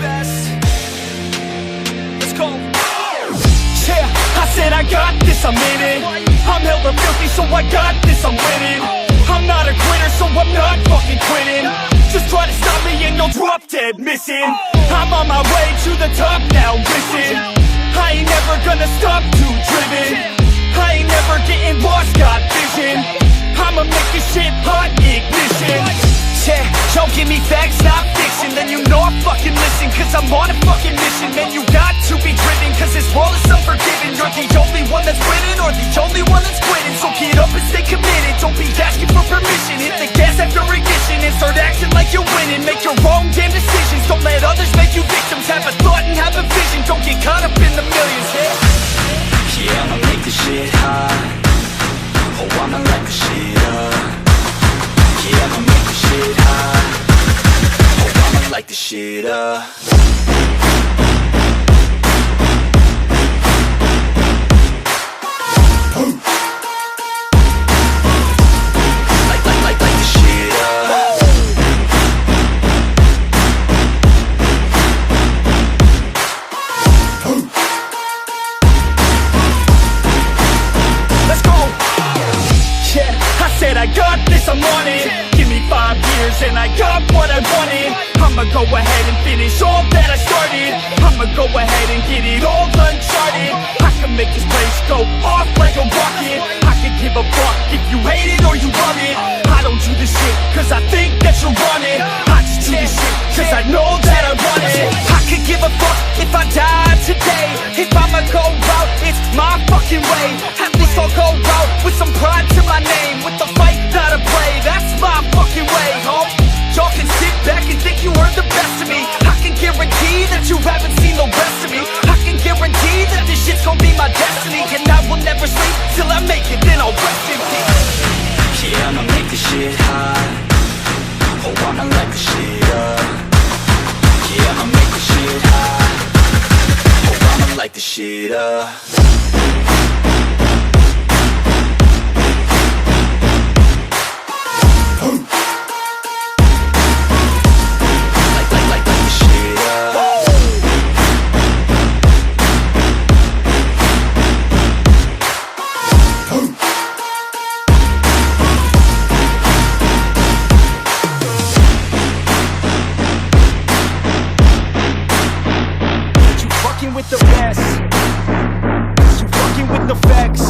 best. Let's go. Yeah, I said I got this, I'm in it. I'm hella filthy, so I got this, I'm winning. I'm not a quitter, so I'm not fucking quitting. Just try to stop me and you'll drop dead missing. I'm on my way to the top now, listen. I ain't never gonna stop, too driven. I ain't never getting lost, got vision. I'ma make this shit hot, ignition. Yeah, don't give me facts, not fiction. Then you know I fucking listen, cause I'm on a fucking mission. Man, you got to be driven, cause this world is unforgiving. You're the only one that's winning, or the only one that's quitting. So get up and stay committed, don't be asking for permission. Hit the gas after ignition and start acting like you're winning. Make your own damn decisions, don't let others make you victims. Have a thought and have a vision, don't get caught up in the millions. Yeah, I'ma make this shit hot. Oh, I'ma light the shit up. Yeah, I'ma make this shit hot. Oh, I'ma light the shit up. Light the shit up. Let's go. Yeah, I said I got this, I'm on it. Give me 5 years and I got what I wanted. I'ma go ahead and finish all that I started. I'ma go ahead and get it all uncharted. I can make this place go off like a rocket. I can give a fuck if you hate it or you love it. I don't do this shit cause I think that you want it. I just do this shit cause I know that I want it. I could give a fuck if I die today. If I'ma go out, it's my fucking way. At least I'll go out with some pride to my name. With the fight that I play, that's my fucking way, home. Y'all can sit back and think you heard the best of me. I can guarantee that you haven't seen the rest of me. I can guarantee that this shit's gonna be my destiny. And I will never sleep till I make it, then I'll rest in peace. Yeah, I'ma make this shit hot. Oh, I'ma light the shit up. Yeah, I'ma make this shit hot. Oh, I'ma light the shit up. With the best, you fucking with the facts.